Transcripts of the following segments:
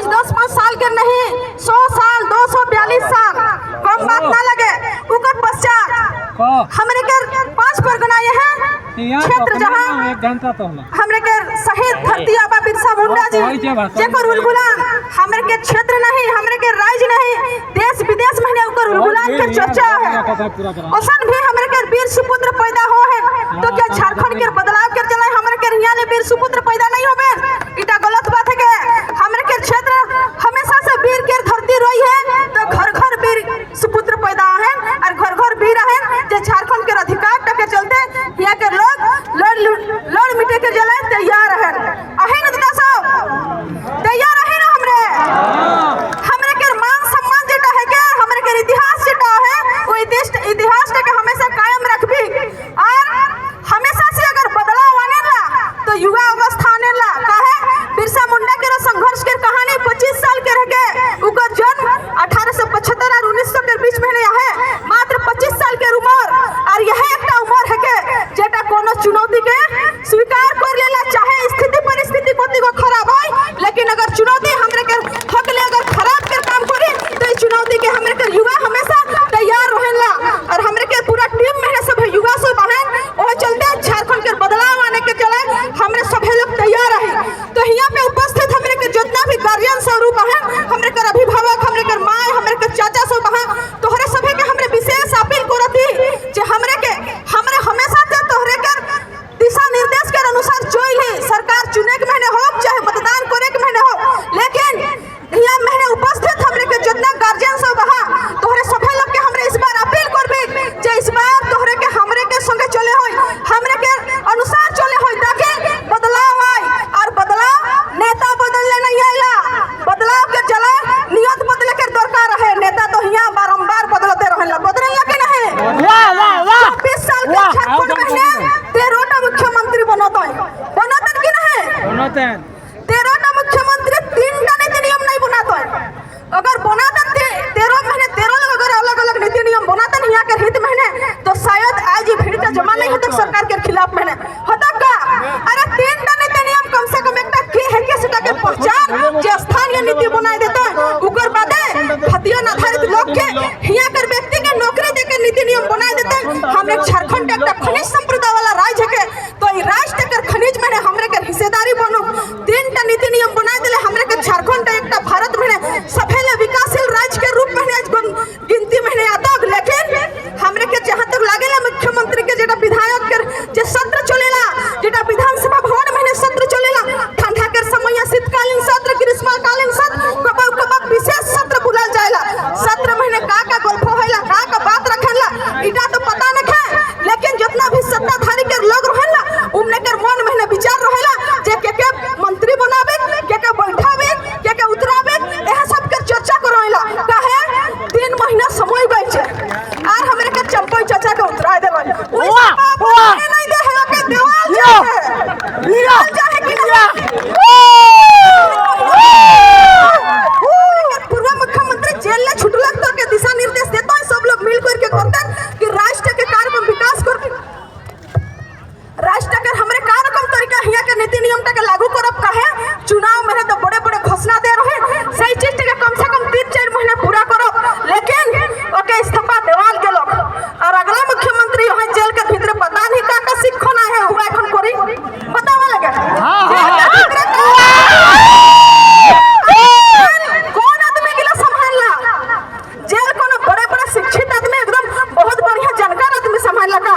आज 10-5 साल के नहीं 100 साल 242 साल कम बात ना लगे। उकर पश्चात हमरे के 5 परगना ये हैं क्षेत्र जहाँ हमरे के शहीद धरती आबा बिरसा मुंडा जी जेकर उलगुलान हमरे के क्षेत्र नहीं हमरे के राज्य नहीं देश विदेश में उकर उलगुलान के चर्चा है। औसन भी हमरे के वीर सुपुत्र पैदा हो है तो क्या झारखंड के बदलाव कर चला हमरे के यहाँ ले वीर सुपुत्र पैदा नहीं होबे? इटा गलत बात है के हमरे के क्षेत्र हमेशा से वीर के धरती रही है तो घर घर वीर सुपुत्र पैदा है और घर घर वीर है जे झारखंड के अधिकार तक के चलते यहाँ के लोग लड़ मिटे के जले तैयार है। अहे न दादा साहब तैयार है ना हमरे के मान सम्मान जेटा है के हमरे के इतिहास जेटा है वो इतिहास के हमेशा कायम रखबी और हमेशा से अगर बदलाव आने ला तो युवा अवस्था आने ला काहे बिरसा मुंडा के संघर्ष के कहानी 25 साल के रह गए उकर जन्म 1875 और 1900 के बीच में है मात्र 25 साल के उम्र और यह एक उम्र है के जेटा कोनो चुनौती के स्वीकार कर लेला चाहे स्थिति परिस्थिति कोती को खराब हो लेकिन अगर चुनौती हमरे के हकले अगर खराब के काम करी तो इस चुनौती के हमरे के युवा हमेशा तैयार रहेला और हमरे के पूरा टीम में सब युवा सब बहन वो चलते झारखंड के बदलाव आने के चले हमरे सभी लोग तैयार है। तो यहाँ पे उपस्थित हमरे के जितना भी गार्जियन स्वरूप है हमरे के अभिभावक हमरे के माँ हमरे के चाचा सब है तोहरे सभी के हमरे विशेष अपील करती जे हमरे हमेशा से तोहरे के दिशा निर्देश के अनुसार चोइल है सरकार चुने के महीने हो चाहे मतदान करे के महीने हो लेकिन यहाँ महीने उपस्थित हमरे के जितना गार्जियन सब है तोहरे सभी लोग के हमरे इस बार अपील करबे जे इस बार तोहरे के हमरे के संगे चले होई हमरे के अनुसार चले होई ताकि बदलाव आए और बदलाव नेता बदलने नहीं आइला बदलाव के चला नियत बदले के दरकार है। नेता तो यहाँ बारंबार बदलते रहेला बदलला के नहीं वाह वाह वाह 20 साल के झारखंड में 13टा मुख्यमंत्री बनतन कि नहीं बनतन 13टा मुख्यमंत्री 3टा नीति नियम नहीं बनातन अगर बनातन 13 महीने 13 लोग अगर अलग अलग नीति नियम बनातन यहाँ के हित महीने तो शायद आज ये भीड़ का जमा नहीं होता सरकार के खिलाफ महीने होता का अरे 3टा नीति नियम कम से कम एकटा की है के सेटा के पहचान जे स्थानीय नीति बनाए देता उकर बादे खतियन आधारित लोग के यहाँ कर व्यक्ति के नौकरी दे के नीति नियम बनाए देते हम एक झारखंड के खनिज संप्रदाय वाला राज्य है तो ये राज्य के खनिज में हमरे के हिस्सेदारी बनो 3टा नीति नियम बनाए दिले हमरे के झारखंड एक भारत में सफल विकासशील राज्य के रूप में गिनती में आता लेकिन हमरे के जहां तक लागेला मुख्यमंत्री के जेटा विधायक के जे सत्र चलेला जेटा विधानसभा भवन में सत्र चलेला ठंडा के समय शीतकालीन सत्र ग्रीष्मकालीन सत्र कब विशेष सत्र बुलाल जाएला सत्र महीने का गल्प होइला का बात रखेला इटा तो पता नहीं है लेकिन जितना भी सत्ताधारी के लोग रहेला उमने के मन में विचार रहेला जे के मंत्री बनावे के बैठावे के उतरावे एह सब के चर्चा करेला काहे 3 महीना समय बचे और हमरे के चंपई चाचा के उतरा देबे नहीं दे है के देवाल जाए कि पूर्व मुख्यमंत्री जेल ले छुटलक तो के दिशा निर्देश देता है सब लोग मिल करके करतन कि राष्ट्र के कार्यक्रम विकास कर राष्ट्र के हमरे कार्यक्रम तरीका हिया के नीति नियम के लागू करब काहे चुनाव में तो बड़े बड़े घोषणा दे रहे सही चीज के कम से कम 3-4 महीने पूरा करब लेकिन ओके इस्तीफा देवाल के लोग और अगला मुख्यमंत्री यहाँ जेल के भीतर पता नहीं का सिखना है हुआ এখন करी बतावा लगे कौन आदमी के लिए संभालना जेल कोनो बड़े बड़े शिक्षित आदमी एकदम बहुत बढ़िया जानकार आदमी संभालना का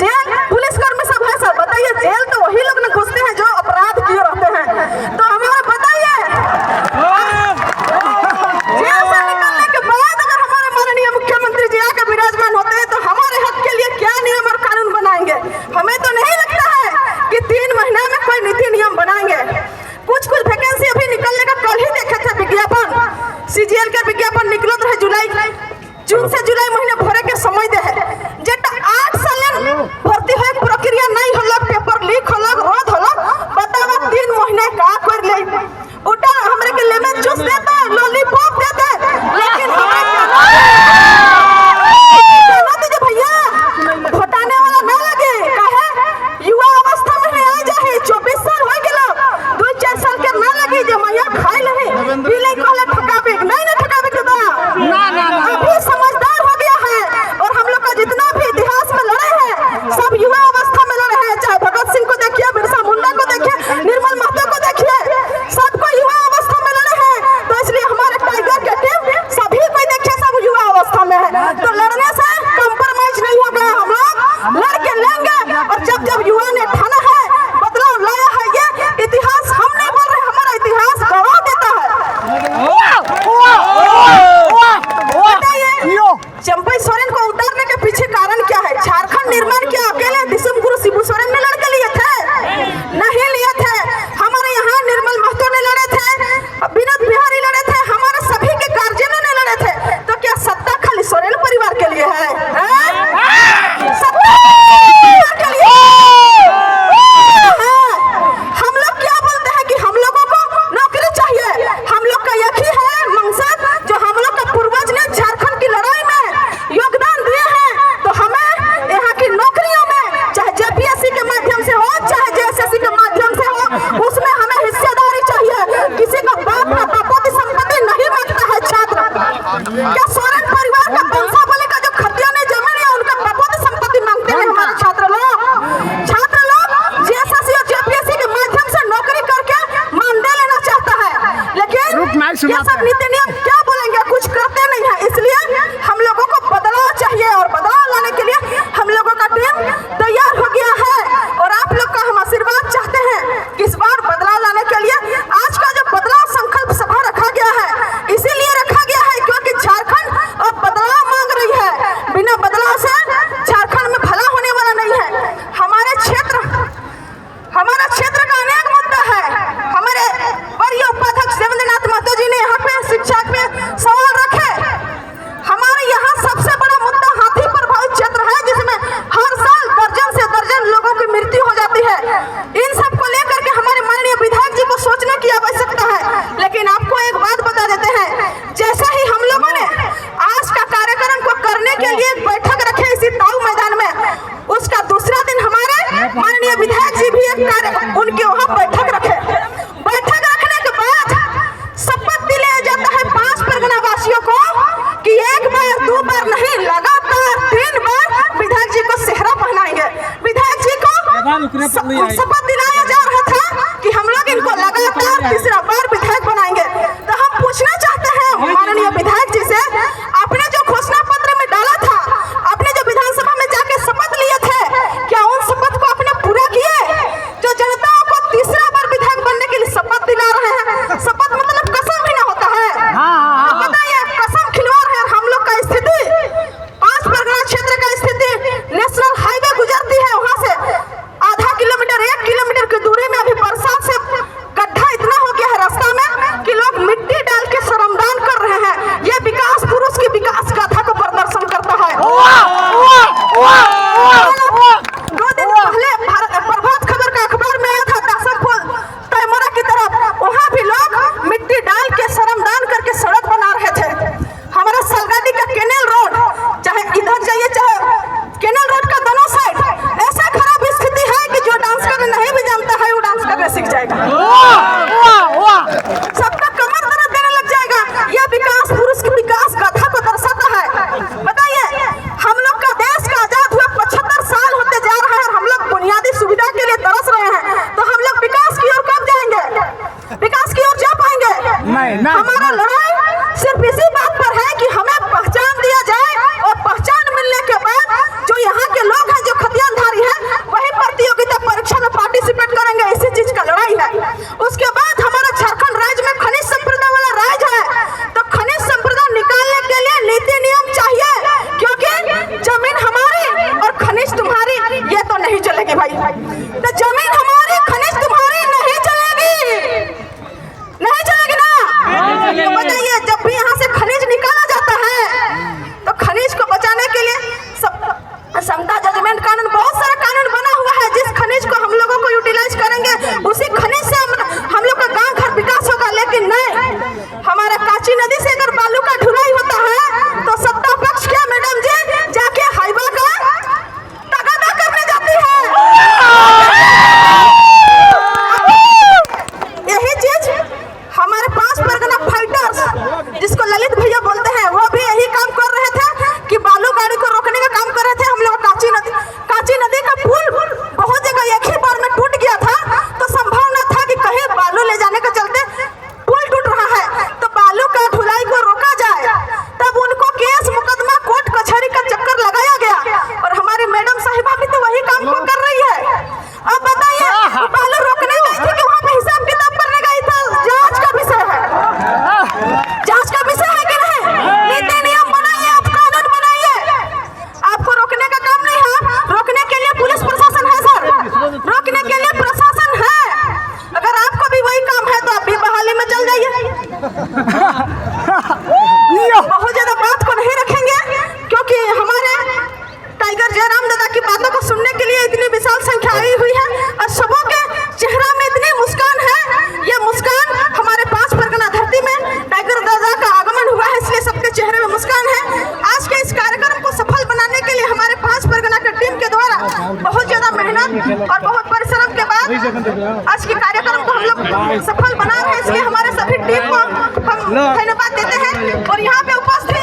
जेल पुलिस कर्मी सब है सब बताइए जेल तो वही लोग न घुसते हैं जो अपराध किए रहते हैं तो हमें बताइए जेल से निकलने के बाद अगर हमारे माननीय मुख्यमंत्री जी आकर विराजमान होते हैं तो हमारे हक के लिए क्या नियम और कानून बनाएंगे? हमें तो नहीं लगता है कि 3 महीने में कोई नीति नियम बनाएंगे। कुछ वैकेंसी अभी निकलने का कल ही देखे थे विज्ञापन सीजीएल का विज्ञापन निकलत रहे जून से जुलाई महीने भरे के समय दे है जेटा 8 साल भर्ती है प्रक्रिया नहीं होला पेपर लीक होला रद्द होला बतावा 3 महीने का कर ले उटा हमरे के लेमन जूस देता लॉलीपॉप देता लेकिन भैया घोटाने वाला ना लगे काहे युवा अवस्था में आ जाए 24 साल हो गेलो 2-4 साल के ना लगे जे मैया खाई ले ये सब नीति नियम क्या बोलेंगे, कुछ करते नहीं है। इसलिए हम लोगों को बदलाव चाहिए और बदलाव लाने के लिए हम लोगों का टीम तैयार हो गया है और आप लोग का हम आशीर्वाद चाहते हैं कि इस बार बदलाव लाने के लिए आज का जो बदलाव संकल्प सभा रखा गया है इसीलिए रखा गया है क्योंकि झारखंड अब बदलाव मांग रही है। बिना बदलाव से झारखंड में भला होने वाला नहीं है। हमारा क्षेत्र का अनेक मुद्दा है। हमारे वरीय उपाध्यक्ष देवेंद्रनाथ महतो जी ने यहाँ पे शिक्षा में सवाल रखे। हमारे यहाँ सबसे बड़ा मुद्दा हाथी प्रभावित क्षेत्र है जिसमें हर साल दर्जन से दर्जन लोगों की मृत्यु हो जाती है। इन सब को लेकर के हमारे माननीय विधायक जी को सोचने की आवश्यकता है। लेकिन आपको एक बात बता देते हैं, जैसा ही हम लोगों ने आज का कार्यक्रम को करने के लिए बैठक रखे इसी ताऊ मैदान में, उसका दूसरा दिन हमारे माननीय विधायक जी भी उनके वहाँ बैठक रखे। बैठक रखने के बाद शपथ दिलाया जाता है 5 परगना वासियों को कि 1 बार 2 बार नहीं लगातार 3 बार विधायक जी को सेहरा पहनाएंगे। विधायक जी को शपथ दिलाया जा रहा था कि हम लोग इनको लगातार तीसरा बार विधायक बनाएंगे। तो हम पूछना चाहते हैं माननीय विधायक जी से, आपने जो घोषणा पत्र में डाला था, आपने जो विधानसभा में जाके शपथ लिए थे, क्या उन शपथ को आपने पूरा किए? जो जनता को तीसरा बार विधायक बनने के लिए शपथ दिला रहे हैं, शपथ मतलब कसम भी ना होता है। तो बताइए, कसम खिलवाड़ है। हम लोग का स्थिति 5 परगना क्षेत्र का स्थिति, नेशनल हाईवे गुजरती है, वहाँ से आधा किलोमीटर 1 किलोमीटर की दूरी में अभी बरसात से गड्ढा इतना हो गया है रास्ता में कि लोग मिट्टी डाल के श्रमदान कर रहे हैं। ये विकास पुरुष की विकास गाथा को प्रदर्शन करता है। 2 दिन पहले प्रभात खबर का अखबार में आया था दासनपुर तैमरा की तरफ, वहाँ भी लोग मिट्टी डाल के श्रमदान करके सड़क बना रहे थे। हमारा सलगाड़ी का केनेल रोड, चाहे इधर जाइए चाहे केनेल रोड का दोनों साइड ऐसा खराब स्थिति है कि जो डांस करने नहीं भी जानता है वो डांस करने सीख जाएगा, सबका कमर दर्द देने लग जाएगा। यह विकास पुरुष की विकास गाथा को दर्शाता है। बताइए, हम लोग का देश का आजाद हुआ 75 साल होते जा रहा है और हम लोग बुनियादी सुविधा के लिए तरस रहे हैं। तो हम लोग विकास की ओर कब जाएंगे? विकास की ओर जा पाएंगे? हमारा लड़ाई सिर्फ इसी बात पर है कि हमें पहचान दिया जाए और पहचान मिलने के बाद जो यहाँ के लोग हैं, जो खतियानधारी हैं, वही प्रतियोगिता परीक्षा में पार्टिसिपेट करेंगे। इसी चीज का लड़ाई है। उसके बाद हमारा झारखंड राज्य में खनिज संपदा वाला राज्य है, तो खनिज संपदा निकालने के लिए नीति नियम चाहिए, क्योंकि जमीन हमारी और खनिज तुम्हारी, ये तो नहीं चलेगी भाई। तो जमीन हमारी, खनिज तुम्हारी नहीं चलेगी, नहीं चलेगी ना। तो बताइए, जब भी यहाँ से खनिज निकाला जाता है तो खनिज को बचाने के लिए समता जजमेंट कानून, बहुत सारा कानून बना हुआ है। जिस खनिज को हम लोगों को यूटिलाइज करेंगे उसी खनिज से हम लोग का गांव घर विकास होगा। लेकिन नहीं, हमारा काची नदी से अगर बालू का ढुलाई होता है तो सत्ता पक्ष क्या मैडम जी जाके हाईवा का तगादा करने जाती है। यही चीज हमारे 5 परगना फाइटर्स, जिसको ललित भैया बोलते हैं, वो भी यही काम कर रहे थे कि बालू गाड़ी को रोकने का काम कर रहे थे। हम लोग काची नदी का पुल बहुत जगह एक ही बार में टूट गया था, तो संभव न था कि कहीं बालू ले जाने के चलते पुल टूट रहा है तो बालू का ढुलाई को रोका जाए। तब उनको केस मुकदमा कोर्ट कचहरी का चक्कर लगाया गया और हमारी मैडम साहिबा भी तो वही काम को कर रही है। अब बताइए, बालू रोकने गई थी कि वहाँ पे हिसाब किताब करने गई था? जांच का विषय है, जांच का विषय है कि नहीं? नीति नियम बनाइए, आप कानून बनाइए। आपको रोकने का काम नहीं है, रोकने के लिए पुलिस प्रशासन है सर, रोकने के लिए प्रशासन है। अगर आपको भी वही काम है तो आप भी बहाली में चल जाइए। बहुत ज्यादा बात को नहीं रखेंगे क्योंकि हमारे टाइगर जयराम दादा की बातों को सुनने के लिए इतनी विशाल संख्या आई हुई है और सबों के चेहरा में इतनी मुस्कान है। ये मुस्कान हमारे 5 परगना धरती में टाइगर दादा का आगमन हुआ है, इसलिए सबके चेहरे में मुस्कान है। आज के इस कार्यक्रम को सफल बनाने के लिए हमारे 5 परगना की टीम के द्वारा बहुत ज्यादा मेहनत और बहुत परिश्रम के बाद आज के कार्यक्रम को हम लोग सफल बना रहे हैं। इसलिए हमारे सभी टीम को हम धन्यवाद देते हैं और यहाँ पे उपस्थित